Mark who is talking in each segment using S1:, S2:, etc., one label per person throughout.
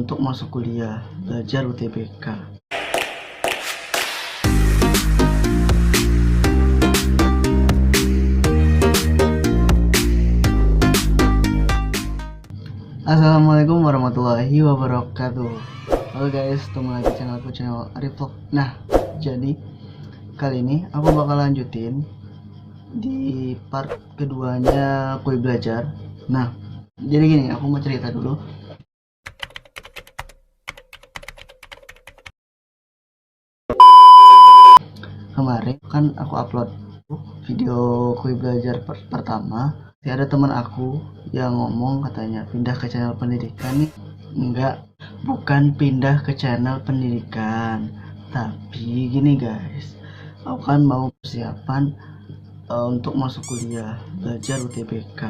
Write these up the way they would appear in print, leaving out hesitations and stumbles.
S1: untuk masuk kuliah, belajar UTBK. Assalamualaikum warahmatullahi wabarakatuh. Halo guys, ketemu lagi channel Arif Vlog. Nah, jadi kali ini aku bakal lanjutin di part keduanya Kuy Belajar. Nah, jadi gini, aku mau cerita dulu. Kemarin kan aku upload video Kuy Belajar pertama. Ada teman aku yang ngomong, katanya pindah ke channel pendidikan nih. Enggak, bukan pindah ke channel pendidikan, tapi gini guys, aku kan mau persiapan untuk masuk kuliah, belajar UTBK.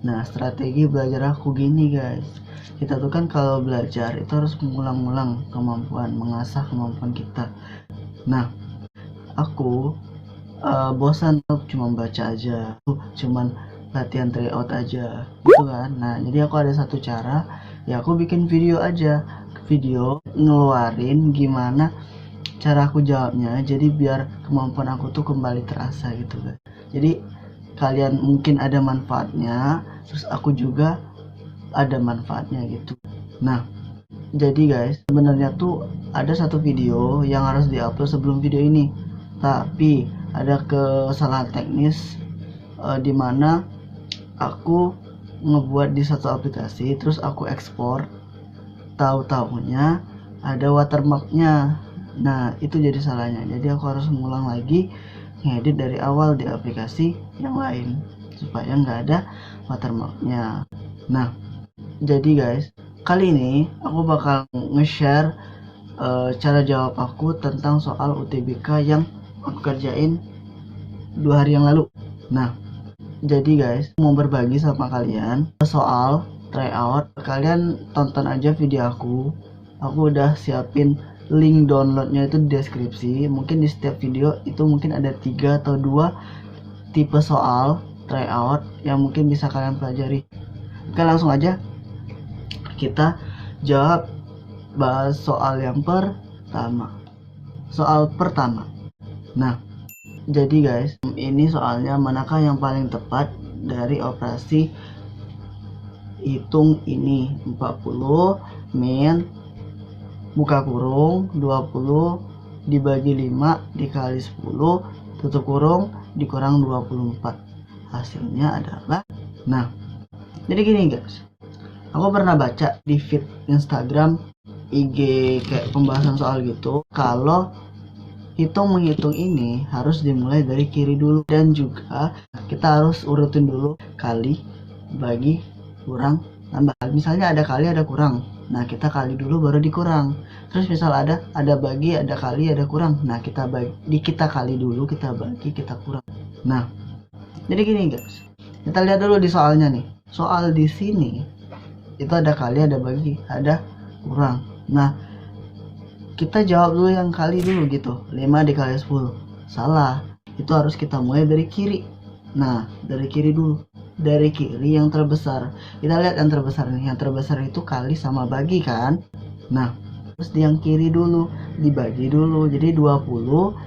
S1: Nah, strategi belajar aku gini guys, kita tuh kan kalau belajar itu harus mengulang-ulang kemampuan, mengasah kemampuan kita. Nah, aku bosan cuma baca aja, cuman latihan tryout aja gitu kan. Nah, jadi aku ada satu cara, ya aku bikin video aja, video ngeluarin gimana cara aku jawabnya, jadi biar kemampuan aku tuh kembali terasa gitu kan. Jadi kalian mungkin ada manfaatnya, terus aku juga ada manfaatnya gitu. Nah, jadi guys, sebenarnya tuh ada satu video yang harus diupload sebelum video ini, tapi ada kesalahan teknis dimana aku ngebuat di satu aplikasi, terus aku ekspor, tahu-tahunya ada watermarknya. Nah, itu jadi salahnya, jadi aku harus mengulang lagi, ngedit dari awal di aplikasi yang lain supaya nggak ada watermarknya. Nah, jadi guys, kali ini aku bakal nge-share cara jawab aku tentang soal UTBK yang aku kerjain 2 hari yang lalu. Nah, jadi guys, mau berbagi sama kalian soal tryout. Kalian tonton aja video aku udah siapin link downloadnya itu di deskripsi. Mungkin di setiap video itu mungkin ada 3 atau 2 tipe soal tryout yang mungkin bisa kalian pelajari. Oke, langsung aja kita jawab, bahas soal yang pertama. Soal pertama. Nah, jadi guys, ini soalnya manakah yang paling tepat dari operasi hitung ini. 40 min buka kurung 20 dibagi 5 dikali 10 tutup kurung dikurang 24. Hasilnya adalah, nah, jadi gini guys, aku pernah baca di feed Instagram, IG kayak pembahasan soal gitu, kalau menghitung ini harus dimulai dari kiri dulu, dan juga kita harus urutin dulu kali, bagi, kurang, tambah. Misalnya ada kali ada kurang, nah kita kali dulu baru dikurang. Terus misal ada bagi, ada kali, ada kurang, nah kita kali dulu, kita bagi, kita kurang. Nah, jadi gini guys, kita lihat dulu di soalnya nih. Soal di sini itu ada kali, ada bagi, ada kurang. Nah, kita jawab dulu yang kali dulu gitu, 5 dikali 10. Salah, itu harus kita mulai dari kiri. Nah, dari kiri dulu, dari kiri yang terbesar. Kita lihat yang terbesar nih, yang terbesar itu kali sama bagi kan. Nah, terus di yang kiri dulu dibagi dulu, jadi 20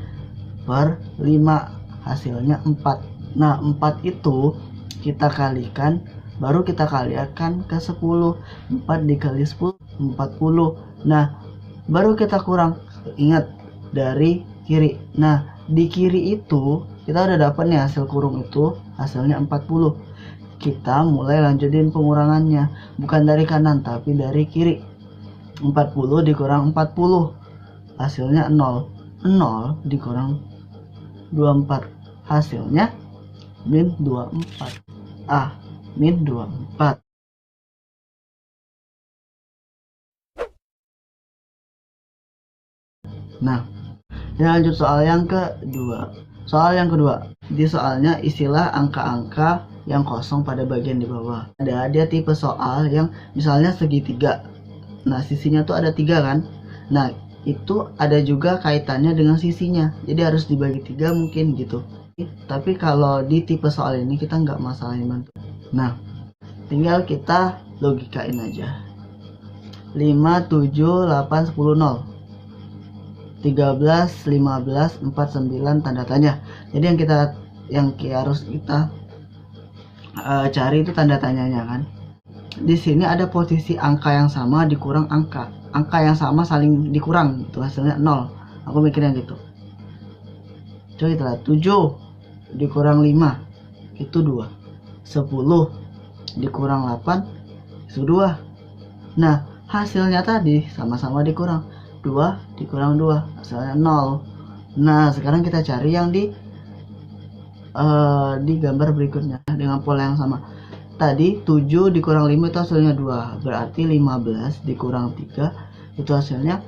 S1: per 5 hasilnya 4. Nah, 4 itu kita kalikan, baru kita kalikan ke 10. 4 dikali 10 40. Nah, baru kita kurang, ingat dari kiri. Nah, di kiri itu kita udah dapat nih hasil kurung itu, hasilnya 40. Kita mulai lanjutin pengurangannya, bukan dari kanan tapi dari kiri. 40 dikurang 40 hasilnya 0. 0 dikurang 24 hasilnya min 24. Min 24. Nah, lanjut soal yang kedua. Soal yang kedua, di soalnya istilah angka-angka yang kosong pada bagian di bawah. Dia tipe soal yang misalnya segitiga. Nah, sisinya tuh ada 3 kan. Nah, itu ada juga kaitannya dengan sisinya, jadi harus dibagi 3 mungkin gitu. Tapi kalau di tipe soal ini kita nggak masalahin bantu. Nah, tinggal kita logikain aja. 5, 7, 8, 10, 0. 13, 15, 4, 9 tanda tanya. Jadi yang harus kita cari itu tanda tanyanya kan. Di sini ada posisi angka yang sama dikurang angka yang sama saling dikurang, itu hasilnya 0. Aku mikirnya gitu. Coba kita lihat, 7 dikurang 5 itu 2. 10 dikurang 8 itu 2. Nah, hasilnya tadi sama-sama dikurang. 2 dikurang 2 hasilnya 0. Nah, sekarang kita cari yang di gambar berikutnya dengan pola yang sama. Tadi 7 dikurang 5 itu hasilnya 2. Berarti 15 dikurang 3 itu hasilnya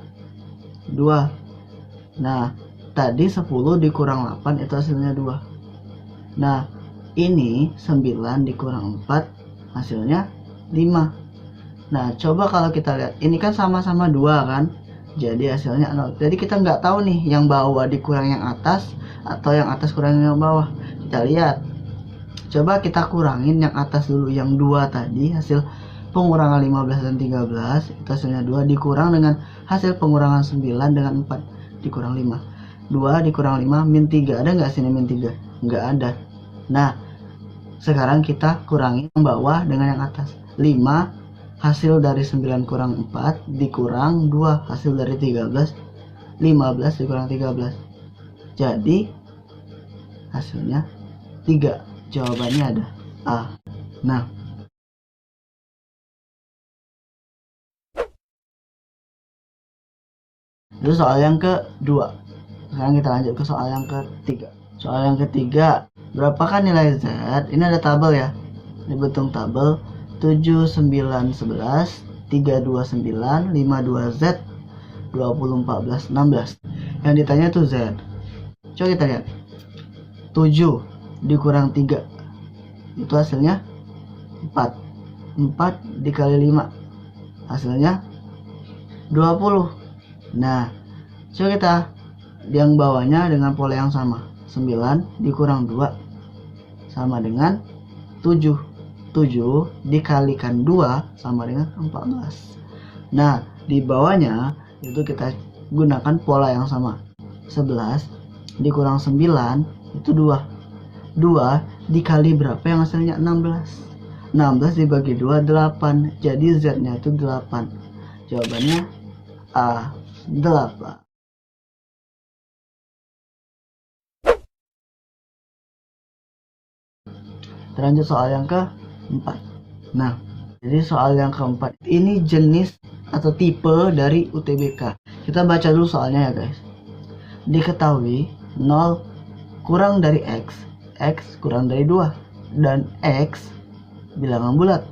S1: 2. Nah, tadi 10 dikurang 8 itu hasilnya 2. Nah, ini 9 dikurang 4 hasilnya 5. Nah, coba kalau kita lihat, ini kan sama-sama 2 kan? Jadi hasilnya 0. Jadi kita nggak tahu nih yang bawah dikurang yang atas atau yang atas kurang yang bawah. Kita lihat. Coba kita kurangin yang atas dulu, yang 2 tadi, hasil pengurangan 15 dan 13 itu hasilnya 2 dikurang dengan hasil pengurangan 9 dengan 4 dikurang 5. 2 dikurang 5 min 3, ada nggak sini min 3? Nggak ada. Nah, sekarang kita kurangi yang bawah dengan yang atas. 5 hasil dari 9 kurang 4 dikurang 2 hasil dari 13. 15 dikurang 13. Jadi hasilnya 3. Jawabannya ada A. Nah, itu soal yang kedua. Sekarang kita lanjut ke soal yang ketiga. Soal yang ketiga, berapakah nilai Z? Ini ada tabel ya. Ini bentuk tabel 7, 9, 11, 3, 2, 9, 5, 2, Z, 20, 14, 16. Yang ditanya tuh Z. Coba kita lihat. 7 dikurang 3 itu hasilnya 4. 4 dikali 5 hasilnya 20. Nah, coba kita yang bawahnya dengan pola yang sama. 9 dikurang 2 sama dengan 7. 7 dikalikan 2 sama dengan 14. Nah, di bawahnya itu kita gunakan pola yang sama. 11 dikurang 9 itu 2. 2 dikali berapa yang hasilnya 16. 16 dibagi 2 8. Jadi Z nya itu 8. Jawabannya A, 8. Lanjut soal yang keempat. Nah, jadi soal yang keempat ini jenis atau tipe dari UTBK. Kita baca dulu soalnya ya guys. Diketahui 0 kurang dari X, X kurang dari 2, dan X bilangan bulat.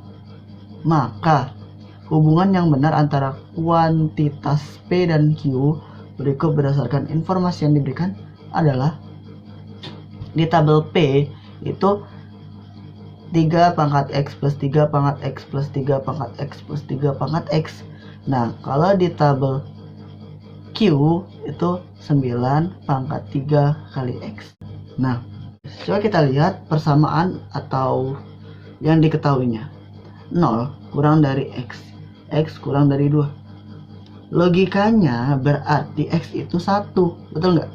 S1: Maka hubungan yang benar antara kuantitas P dan Q berikut berdasarkan informasi yang diberikan adalah di tabel P itu 3 pangkat X plus 3 pangkat X plus 3 pangkat X plus 3 pangkat X. Nah, kalau di tabel Q itu 9 pangkat 3 kali X. Nah, coba kita lihat persamaan atau yang diketahuinya. 0 kurang dari X, X kurang dari 2. Logikanya berarti X itu 1, betul nggak?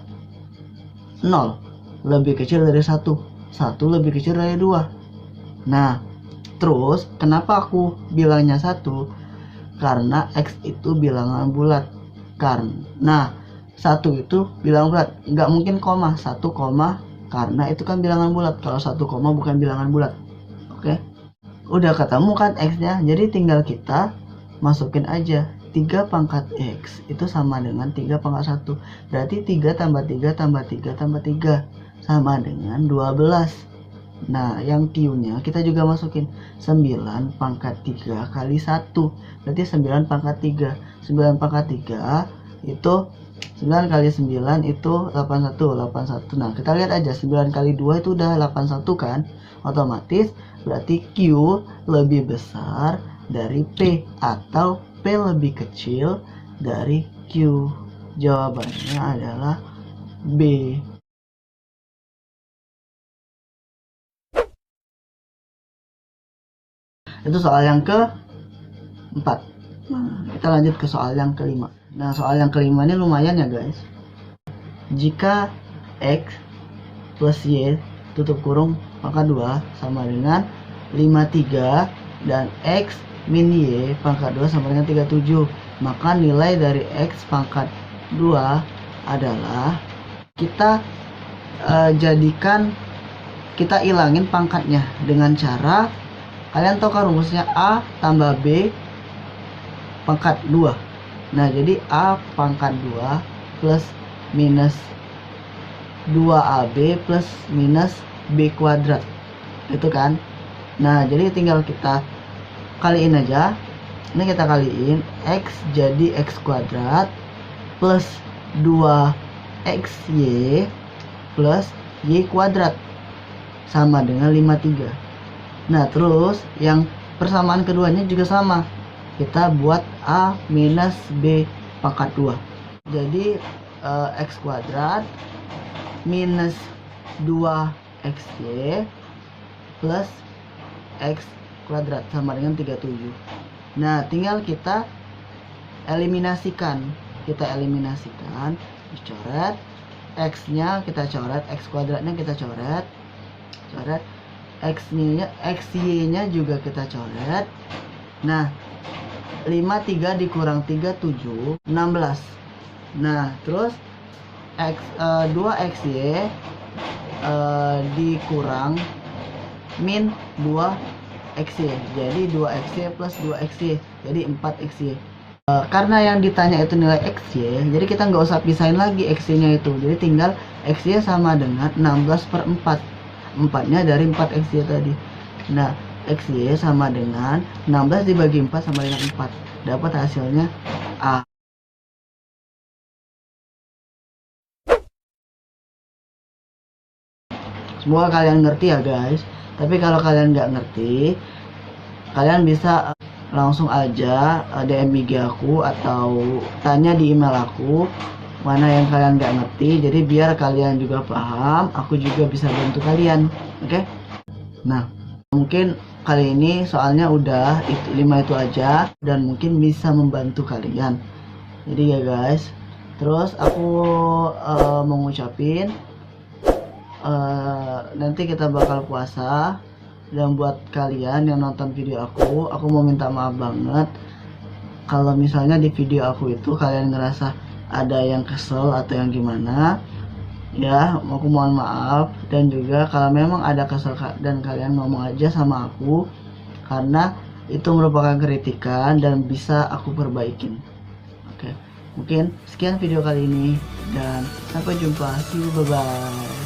S1: 0 lebih kecil dari 1, 1 lebih kecil dari 2. Nah, terus kenapa aku bilangnya 1? Karena X itu bilangan bulat. Karena 1 itu bilangan bulat, nggak mungkin koma. 1 koma karena itu kan bilangan bulat. Kalau 1 koma bukan bilangan bulat. Oke, udah ketemu kan X nya, jadi tinggal kita masukin aja 3 pangkat X itu sama dengan 3 pangkat 1. Berarti 3 tambah 3 tambah 3 tambah 3 sama dengan 12. Nah, yang Q-nya kita juga masukin 9 pangkat 3 kali 1. Berarti 9 pangkat 3. 9 pangkat 3 itu 9 kali 9 itu 81. 81. Nah, kita lihat aja 9 kali 2 itu udah 81 kan? Otomatis berarti Q lebih besar dari P atau P lebih kecil dari Q. Jawabannya adalah B. Itu soal yang keempat. Nah, kita lanjut ke soal yang kelima. Nah, soal yang kelima ini lumayan ya guys. Jika X plus Y tutup kurung pangkat 2 sama dengan 53 dan X min Y pangkat 2 sama dengan 37, maka nilai dari X pangkat 2 adalah kita kita ilangin pangkatnya dengan cara, kalian tahu kan rumusnya A tambah B pangkat 2. Nah, jadi A pangkat 2 plus minus 2AB plus minus B kuadrat, itu kan. Nah, jadi tinggal kita kaliin aja. Ini kita kaliin, X jadi X kuadrat plus 2XY plus Y kuadrat sama dengan 53. Nah, terus yang persamaan keduanya juga sama, kita buat A minus B pangkat 2. Jadi X kuadrat minus 2XY plus X kuadrat sama dengan 37. Nah, tinggal kita eliminasikan. Dicoret X nya kita coret, X kuadratnya kita coret, X Y nya juga kita coret. Nah, 53 dikurang 3 7, 16. Nah, terus 2XY dikurang min 2XY, jadi 2XY plus 2XY, jadi 4XY. Karena yang ditanya itu nilai XY, jadi kita nggak usah pisahin lagi XY nya itu, jadi tinggal XY sama dengan 16/4, 4 nya dari 4XY tadi. Nah, XY sama dengan 16 dibagi 4 sama dengan 4, dapat hasilnya A. Semoga kalian ngerti ya guys. Tapi kalau kalian nggak ngerti, kalian bisa langsung aja DM IG aku atau tanya di email aku mana yang kalian nggak ngerti. Jadi biar kalian juga paham, aku juga bisa bantu kalian. Oke? Nah, mungkin kali ini soalnya udah 5 itu aja dan mungkin bisa membantu kalian. Jadi ya guys, terus aku mau ngucapin nanti kita bakal puasa, dan buat kalian yang nonton video aku mau minta maaf banget kalau misalnya di video aku itu kalian ngerasa ada yang kesel atau yang gimana ya. Aku mohon maaf, dan juga kalau memang ada kesel dan kalian ngomong aja sama aku, karena itu merupakan kritikan dan bisa aku perbaikin. Oke, mungkin sekian video kali ini dan sampai jumpa, see you, bye bye.